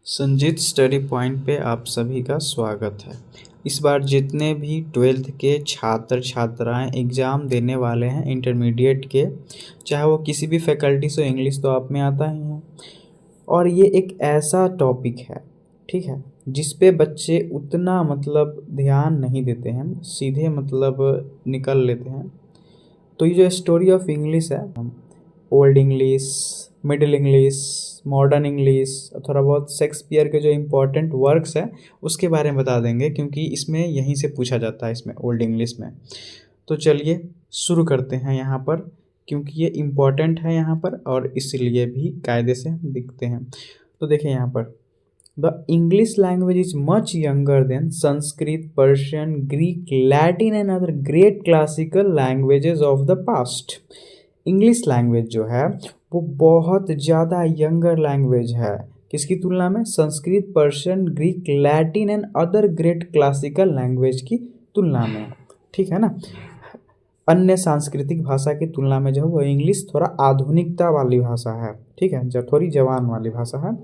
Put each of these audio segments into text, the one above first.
Sanjeet study point पे आप सभी का स्वागत है। इस बार जितने भी 12th के छात्र छात्राएं एग्ज़ाम देने वाले हैं इंटरमीडिएट के, चाहे वो किसी भी फैकल्टी से, इंग्लिश तो आप में आता ही है। और ये एक ऐसा टॉपिक है, ठीक है, जिस पे बच्चे उतना ध्यान नहीं देते हैं, सीधे निकल लेते हैं। तो ये जो स्टोरी ऑफ इंग्लिश है, old English, middle English, modern English, थोड़ा बहुत शेक्सपियर के जो इम्पोर्टेंट वर्क्स हैं उसके बारे में बता देंगे, क्योंकि इसमें यहीं से पूछा जाता है, इसमें ओल्ड इंग्लिश में। तो चलिए शुरू करते हैं यहाँ पर, क्योंकि ये इम्पोर्टेंट है यहाँ पर और इसलिए भी कायदे से दिखते हैं। तो देखिए यहाँ पर, the English language is much younger than Sanskrit, Persian, Greek, Latin and other great classical languages of the past. English language जो है वो बहुत ज़्यादा यंगर लैंग्वेज है, किसकी तुलना में? Sanskrit, Persian, Greek, Latin and other great classical language की तुलना में, ठीक है ना। अन्य सांस्कृतिक भाषा की तुलना में जो है वो इंग्लिश थोड़ा आधुनिकता वाली भाषा है, ठीक है, जो थोड़ी जवान वाली भाषा है।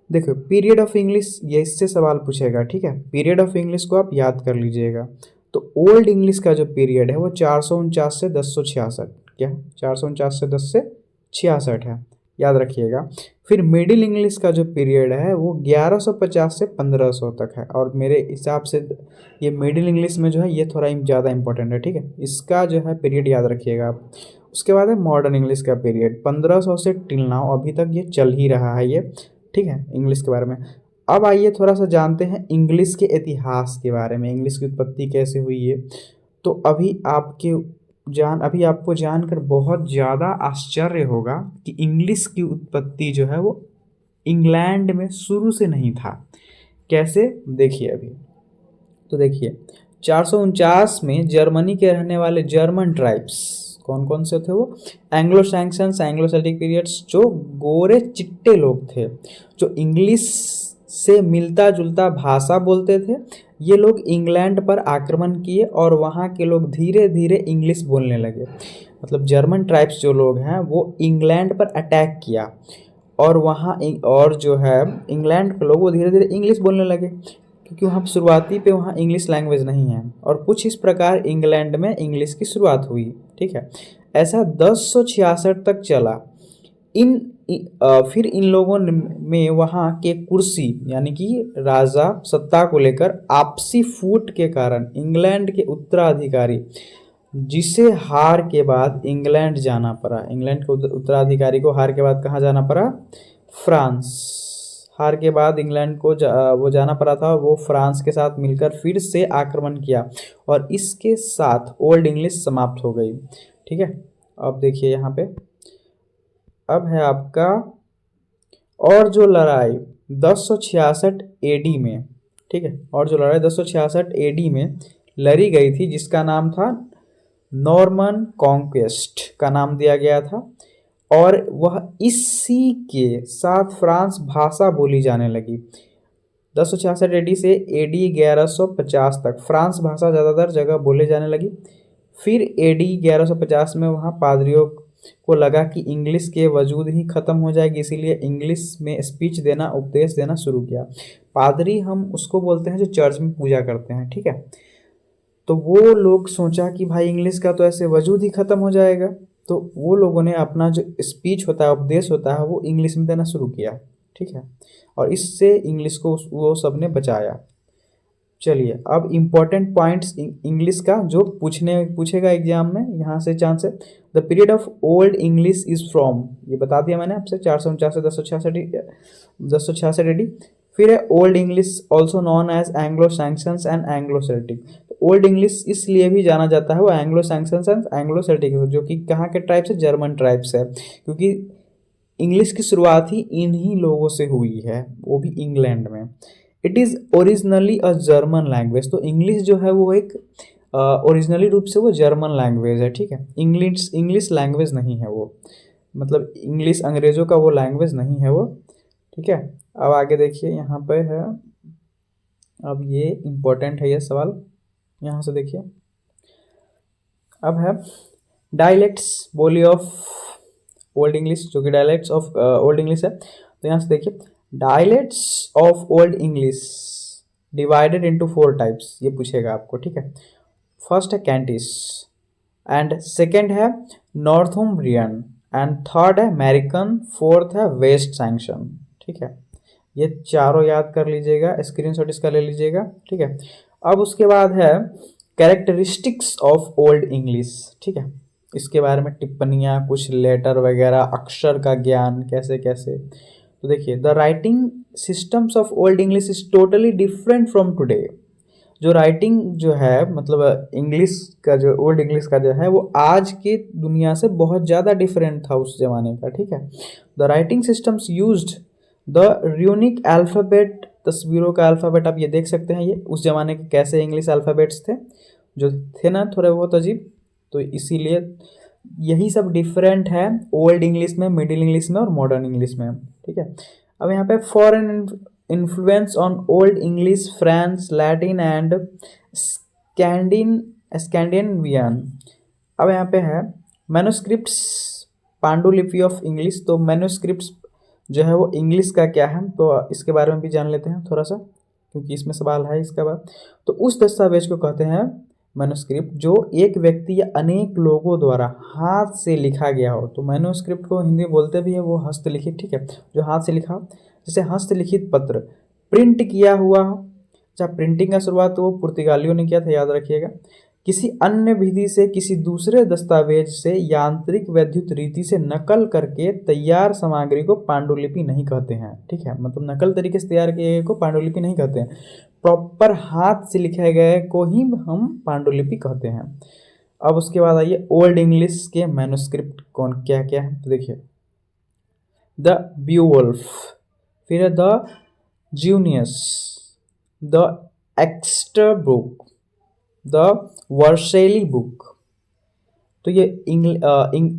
देखो, पीरियड ऑफ इंग्लिश, ये इससे सवाल पूछेगा, ठीक है। पीरियड ऑफ इंग्लिश को आप याद कर लीजिएगा। तो ओल्ड इंग्लिश का जो पीरियड है वो 449 से 1066, क्या है, 449 से 1066 है, याद रखिएगा। फिर मिडिल इंग्लिश का जो पीरियड है वो 1150 से 1500 तक है, और मेरे हिसाब से ये मिडिल इंग्लिश में जो है ये थोड़ा ज़्यादा इंपॉर्टेंट है, ठीक है। इसका जो है पीरियड याद रखिएगा आप। उसके बाद है मॉडर्न इंग्लिश का पीरियड, 1500 से टिल नाउ, अभी तक ये चल ही रहा है ये, ठीक है, इंग्लिश के बारे में। अब आइए थोड़ा सा जानते हैं इंग्लिश के इतिहास के बारे में, इंग्लिश की उत्पत्ति कैसे हुई है। तो अभी आपको जानकर बहुत ज़्यादा आश्चर्य होगा कि इंग्लिश की उत्पत्ति जो है वो इंग्लैंड में शुरू से नहीं था। कैसे, देखिए अभी। तो देखिए, 449 में जर्मनी के रहने वाले जर्मन ट्राइब्स, कौन कौन से थे वो? Anglo Saxons, Anglo Celtic periods, जो गोरे चिट्टे लोग थे, जो इंग्लिश से मिलता जुलता भाषा बोलते थे, ये लोग इंग्लैंड पर आक्रमण किए और वहाँ के लोग धीरे धीरे इंग्लिश बोलने लगे। मतलब जर्मन ट्राइब्स जो लोग हैं वो इंग्लैंड पर अटैक किया, और वहाँ और जो है इंग्लैंड के लोग वो धीरे धीरे इंग्लिश बोलने लगे, क्योंकि वहाँ शुरुआती पे वहाँ इंग्लिश लैंग्वेज नहीं है। और कुछ इस प्रकार इंग्लैंड में इंग्लिश की शुरुआत हुई, ठीक है। ऐसा 1066 तक चला। फिर इन लोगों में वहाँ के कुर्सी यानी कि राजा सत्ता को लेकर आपसी फूट के कारण इंग्लैंड के उत्तराधिकारी, जिसे हार के बाद इंग्लैंड जाना पड़ा, इंग्लैंड के उत्तराधिकारी को हार के बाद कहाँ जाना पड़ा? फ्रांस। हार के बाद इंग्लैंड को वो जाना पड़ा था, वो फ्रांस के साथ मिलकर फिर से आक्रमण किया, और इसके साथ ओल्ड इंग्लिश समाप्त हो गई, ठीक है। अब देखिए यहाँ पे, अब है आपका और जो लड़ाई 1066 एडी में, ठीक है, और जो लड़ाई 1066 एडी में लड़ी गई थी, जिसका नाम था नॉर्मन कॉन्क्वेस्ट का नाम दिया गया था, और वह इसी के साथ फ्रांस भाषा बोली जाने लगी। 1066 एडी से एडी 1150 तक फ्रांस भाषा ज़्यादातर जगह बोले जाने लगी। फिर एडी 1150 में वहाँ पादरियों को लगा कि इंग्लिश के वजूद ही ख़त्म हो जाएगी, इसीलिए इंग्लिश में स्पीच देना, उपदेश देना शुरू किया। पादरी हम उसको बोलते हैं जो चर्च में पूजा करते हैं, ठीक है। तो वो लोग सोचा कि भाई इंग्लिश का तो ऐसे वजूद ही ख़त्म हो जाएगा, तो वो लोगों ने अपना जो स्पीच होता है, उपदेश होता है, वो इंग्लिश में देना शुरू किया, ठीक है। और इससे इंग्लिश को वो सब ने बचाया। चलिए, अब इम्पोर्टेंट पॉइंट्स इंग्लिश का जो पूछेगा एग्जाम में, यहाँ से चांस है। The period of old English is from, ये बता दिया मैंने आपसे, 449 से 1066 एडी। फिर है old English also known as Anglo Saxons and Anglo Celtic. तो ओल्ड इंग्लिश इसलिए भी जाना जाता है, वो Anglo Saxons and Anglo Celtic, जो कि कहाँ के ट्राइब्स है? जर्मन ट्राइब्स है, क्योंकि इंग्लिश की शुरुआत ही इन्हीं लोगों से हुई है, वो भी इंग्लैंड में। It is originally a German language, तो इंग्लिश जो है वो एक ओरिजिनली रूप से वो जर्मन लैंग्वेज है, ठीक है। इंग्लिश लैंग्वेज नहीं है वो, मतलब इंग्लिश अंग्रेज़ों का वो लैंग्वेज नहीं है वो, ठीक है। अब आगे देखिए, यहाँ पे है, अब ये इम्पोर्टेंट है ये सवाल, यहाँ से देखिए। अब है डायलेक्ट्स, बोली ऑफ ओल्ड इंग्लिश, जो कि डायलेक्ट्स ऑफ ओल्ड इंग्लिश है। तो यहाँ से देखिए, dialects of old English divided into 4 types, ये पूछेगा आपको, ठीक है। फर्स्ट है कैंटिस, एंड सेकंड है नॉर्थुम्ब्रियन, एंड थर्ड है अमेरिकन, फोर्थ है वेस्ट सैंक्शन, ठीक है। ये चारों याद कर लीजिएगा, स्क्रीनशॉट इसका ले लीजिएगा, ठीक है। अब उसके बाद है कैरेक्टरिस्टिक्स ऑफ ओल्ड इंग्लिश, ठीक है। इसके बारे में टिप्पणियाँ, कुछ लेटर वगैरह, अक्षर का ज्ञान कैसे कैसे। तो देखिए, the writing systems of old English is totally different from today. जो राइटिंग जो है, मतलब इंग्लिश का जो ओल्ड इंग्लिश का जो है, वो आज की दुनिया से बहुत ज़्यादा डिफरेंट था उस जमाने का, ठीक है। The writing systems used the runic alphabet, तस्वीरों का अल्फ़ाबेट आप ये देख सकते हैं, ये उस जमाने के कैसे इंग्लिश अल्फ़ाबेट्स थे, जो थे ना थोड़े बहुत अजीब, तो इसीलिए यही सब डिफरेंट है ओल्ड इंग्लिश में, मिडिल इंग्लिश में और मॉडर्न इंग्लिश में, ठीक है। अब यहाँ पे foreign influence on old English, French, Latin and Scandinavian. अब यहाँ पे है मैन्युस्क्रिप्ट्स, पांडुलिपि ऑफ इंग्लिश। तो मैन्युस्क्रिप्ट्स जो है वो इंग्लिश का क्या है, तो इसके बारे में भी जान लेते हैं थोड़ा सा, क्योंकि इसमें सवाल है इसका बात। तो उस दस्तावेज को कहते हैं मैन्युस्क्रिप्ट जो एक व्यक्ति या अनेक लोगों द्वारा हाथ से लिखा गया हो। तो मैन्युस्क्रिप्ट को हिंदी में बोलते भी है वो हस्तलिखित, ठीक है, जो हाथ से लिखा हो, जैसे हस्तलिखित पत्र, प्रिंट किया हुआ हो। अच्छा, प्रिंटिंग का शुरुआत तो वो पुर्तगालियों ने किया था, याद रखिएगा। किसी अन्य विधि से किसी दूसरे दस्तावेज से यांत्रिक वैद्युत रीति से नकल करके तैयार सामग्री को पांडुलिपि नहीं कहते हैं, ठीक है। मतलब नकल तरीके से तैयार किए गए को पांडुलिपि नहीं कहते हैं, प्रॉपर हाथ से लिखे गए को ही हम पांडुलिपि कहते हैं। अब उसके बाद आइए ओल्ड इंग्लिश के मैन्युस्क्रिप्ट कौन क्या क्या है, तो देखिए द ब्यूवुल्फ, फिर है the Junius, the Exter book, the Vercelli book. तो ये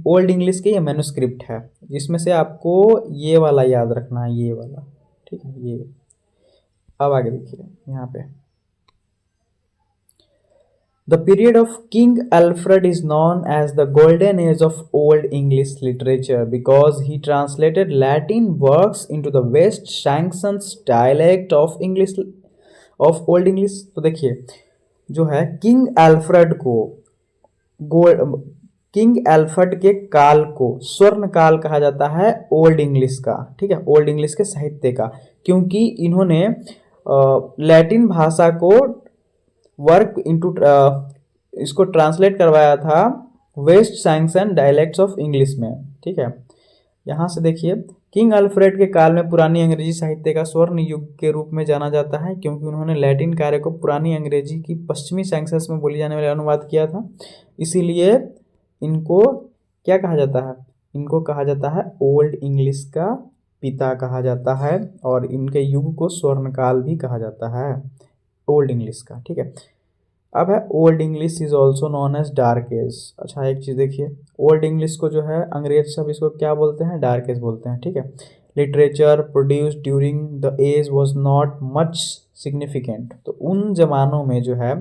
ओल्ड इंग्लिश के ये मैन्युस्क्रिप्ट है, जिसमें से आपको ये वाला याद रखना है, ये वाला, ठीक है, ये। अब आगे देखिए यहाँ पे, the period of king Alfred is known as the golden age of old English literature because he translated Latin works into the West Saxon dialect of English of old English. तो देखिए, जो है किंग अल्फ्रेड को king Alfred के काल को स्वर्ण काल कहा जाता है ओल्ड इंग्लिश का, ठीक है, ओल्ड इंग्लिश के साहित्य का, क्योंकि इन्होंने लैटिन भाषा को वर्क इनटू इसको ट्रांसलेट करवाया था West Saxon dialects of English में, ठीक है। यहाँ से देखिए, किंग अल्फ्रेड के काल में पुरानी अंग्रेजी साहित्य का स्वर्ण युग के रूप में जाना जाता है, क्योंकि उन्होंने लैटिन कार्य को पुरानी अंग्रेजी की पश्चिमी सैक्सस में बोली जाने वाले अनुवाद किया था। इसीलिए इनको क्या कहा जाता है, इनको कहा जाता है ओल्ड इंग्लिश का पिता कहा जाता है, और इनके युग को स्वर्ण काल भी कहा जाता है ओल्ड इंग्लिश का, ठीक है। अब है old English is also known as dark age. अच्छा, एक चीज़ देखिए, ओल्ड इंग्लिश को जो है अंग्रेज सब इसको क्या बोलते हैं, डार्क एज बोलते हैं, ठीक है। Literature produced during the age was not much significant. तो उन जमानों में जो है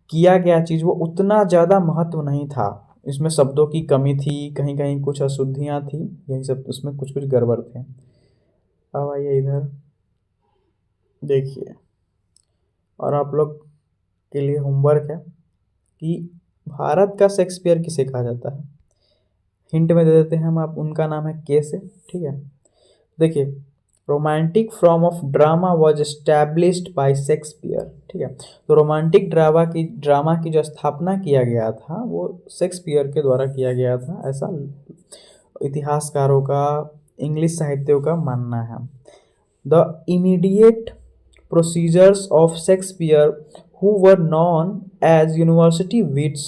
किया गया चीज़ वो उतना ज़्यादा महत्व नहीं था, इसमें शब्दों की कमी थी, कहीं कहीं कुछ अशुद्धियाँ थी, यही सब उसमें कुछ कुछ गड़बड़ थे। अब आइए इधर देखिए, और आप लोग के लिए होमवर्क है कि भारत का शेक्सपियर किसे कहा जाता है। हिंट में दे देते हैं हम, आप उनका नाम है के से, ठीक है। देखिए, romantic form of drama was established bye Shakespeare, ठीक है। तो रोमांटिक ड्रामा की जो स्थापना किया गया था वो शेक्सपियर के द्वारा किया गया था, ऐसा इतिहासकारों का, इंग्लिश साहित्यों का मानना है। The immediate procedures of Shakespeare who were known as university wits.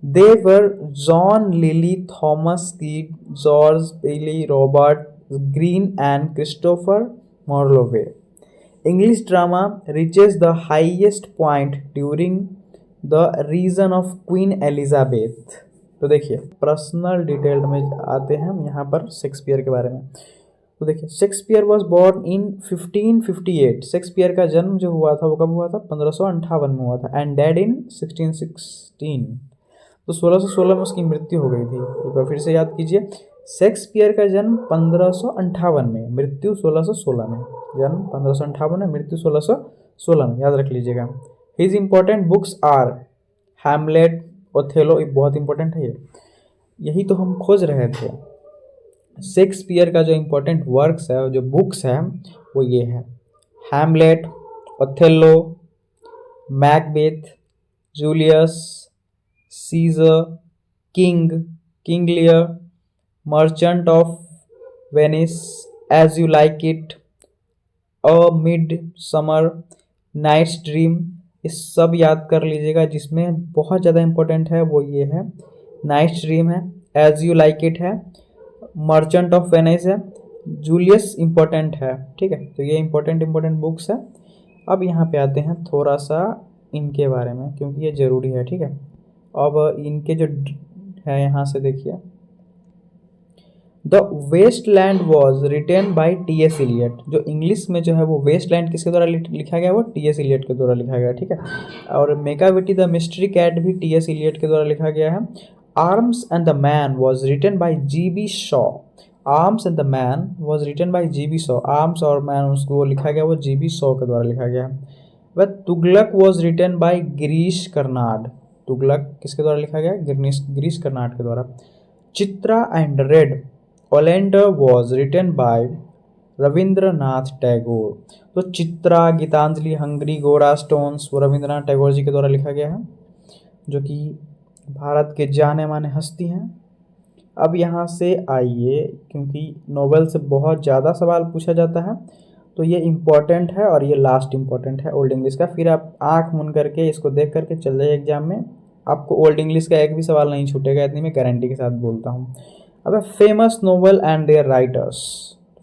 They were John Lilly, Thomas Kidd, George Bailey, Robert Greene and Christopher Marlowe. English drama reaches the highest point during the reign of Queen Elizabeth. तो देखिए, personal detail में आते हैं हम यहाँ पर Shakespeare के बारे में। तो देखिए, Shakespeare was born in 1558। Shakespeare का जन्म जो हुआ था वो कब हुआ था, 1558 में हुआ था, एंड डेड इन 1616। तो 1616 में उसकी मृत्यु हो गई थी। एक बार फिर से याद कीजिए, शेक्सपियर का जन्म 1558 में, मृत्यु 1616 में। जन्म 1558 में, मृत्यु 1616 में, याद रख लीजिएगा। His important books are Hamlet, Othello, बहुत इंपॉर्टेंट है ये, यही तो हम खोज रहे थे। शेक्सपियर का जो इम्पोर्टेंट वर्क्स है, जो बुक्स है, वो ये है: Hamlet, Othello, Macbeth, Julius Caesar, king Lear, merchant of Venice, as you like it, a midsummer night's dream. ये सब याद कर लीजिएगा। जिसमें बहुत ज़्यादा इंपॉर्टेंट है वो ये है, नाइट्स ड्रीम है, एज यू लाइक इट है, मर्चेंट ऑफ वेनिस है, जूलियस इंपॉर्टेंट है। ठीक है, तो ये इंपॉर्टेंट बुक्स है। अब यहाँ पे आते हैं थोड़ा सा इनके बारे में, क्योंकि ये ज़रूरी है। ठीक है, अब इनके जो है यहाँ से देखिए, the waste land was written by T S. Eliot. जो इंग्लिश में जो है वो वेस्ट लैंड किसके द्वारा लिखा गया, वो टी.एस. इलियट के द्वारा लिखा गया। ठीक है, और मेकाविटी द मिस्ट्री कैट भी टी.एस. इलियट के द्वारा लिखा गया है। Arms and the man was written by G B. Shaw. Arms and the man was written by G B. Shaw. Arms और मैन उसको लिखा गया, वो जी.बी. शॉ के द्वारा लिखा गया है। वह Tughlaq was written by Girish Karnad. Tughlaq किसके द्वारा लिखा गया, गिरीश कर्नाड के द्वारा। Chitra and red oleander was written by Rabindranath Tagore. तो चित्रा, गीतांजलि, हंगरी, गोरा स्टोन्स, वो रविंद्रनाथ टैगोर जी के द्वारा लिखा गया है, जो कि भारत के जाने माने हस्ती हैं। अब यहाँ से आइए, क्योंकि नोवेल से बहुत ज़्यादा सवाल पूछा जाता है, तो ये इम्पॉर्टेंट है और ये लास्ट इम्पॉर्टेंट है ओल्ड इंग्लिश का। फिर आप आँख मूंद करके इसको देख करके चल जाइए एग्जाम में, आपको ओल्ड इंग्लिश का एक भी सवाल नहीं छूटेगा, इतनी मैं गारंटी के साथ बोलता हूँ। अब famous novel and their writers.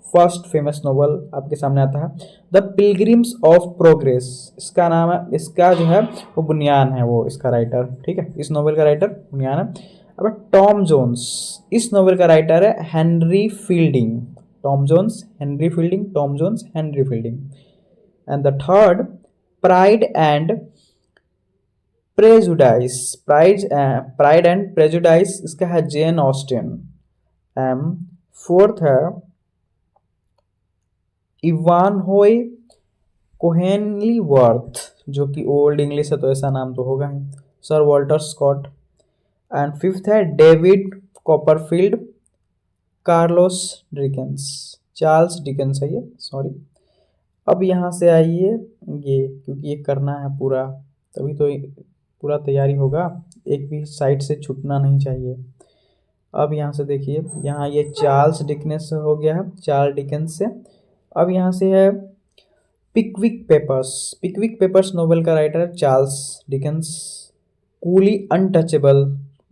First famous novel आपके सामने आता है द पिलग्रिम्स ऑफ प्रोग्रेस। इसका नाम है, इसका जो है वो बुनियान है, वो इसका राइटर। ठीक है, इस नोवेल का राइटर बुनियान है। अब टॉम जोन्स, इस नोवेल का राइटर है Henry Fielding. Tom Jones, Henry Fielding, Tom Jones, Henry Fielding. And the third pride and prejudice, pride and prejudice, इसका है जेन ऑस्टिन। फोर्थ है इवान होय कोहेनलीवर्थ, जो कि ओल्ड इंग्लिश है तो ऐसा नाम तो होगा ही, sir Walter Scott. And fifth है David Copperfield, Carlos Dickens, Charles Dickens है ये, सॉरी। अब यहाँ से आइए, ये क्योंकि ये करना है पूरा, तभी तो पूरा तैयारी होगा, एक भी साइड से छूटना नहीं चाहिए। अब यहाँ से देखिए, यहाँ ये चार्ल्स डिकेंस हो गया है, चार्ल्स डिकेंस से। अब यहाँ से है पिकविक पेपर्स। पिकविक पेपर्स नोवेल का राइटर है Charles Dickens. Coolie untouchable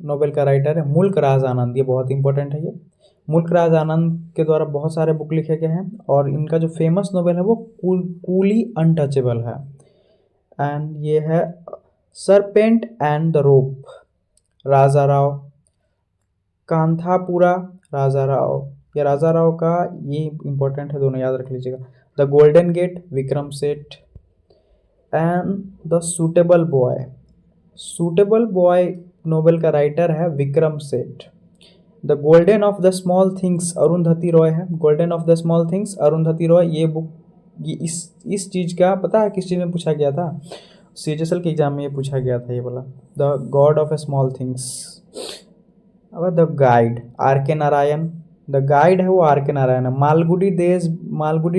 novel का राइटर है मुल्क राज आनंद। ये बहुत इंपॉर्टेंट है, ये मुल्क राज आनंद के द्वारा बहुत सारे बुक लिखे गए हैं, और इनका जो फेमस नोवेल है वो कूली अनटचेबल है। एंड ये है सरपेंट एंड द रोप, राजा राव। कांथापुरा, राजा राव, ये राजा राव का, ये इंपॉर्टेंट है, दोनों याद रख लीजिएगा। The golden gate, Vikram Seth. And the suitable boy, suitable boy novel का राइटर है Vikram Seth. The golden of the small things, Arundhati Roy है। Golden of the small things, Arundhati Roy. ये बुक, ये इस चीज़ का पता है किस चीज़ में पूछा गया था, CHSL के एग्जाम में ये पूछा गया था, ये वाला, the god of small things. अब the guide, RK Narayan. The guide है वो RK नारायण है। मालगुडी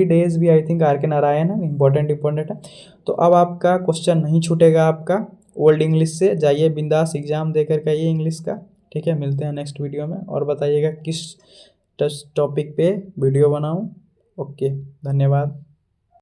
डेज भी आई थिंक RK नारायण है, इंपॉर्टेंट है। तो अब आपका क्वेश्चन नहीं छूटेगा आपका ओल्ड इंग्लिश से। जाइए बिंदास एग्जाम दे करके आइए इंग्लिश का। ठीक है, मिलते हैं नेक्स्ट वीडियो में, और बताइएगा किस टॉपिक पे वीडियो बनाऊं। ओके, धन्यवाद।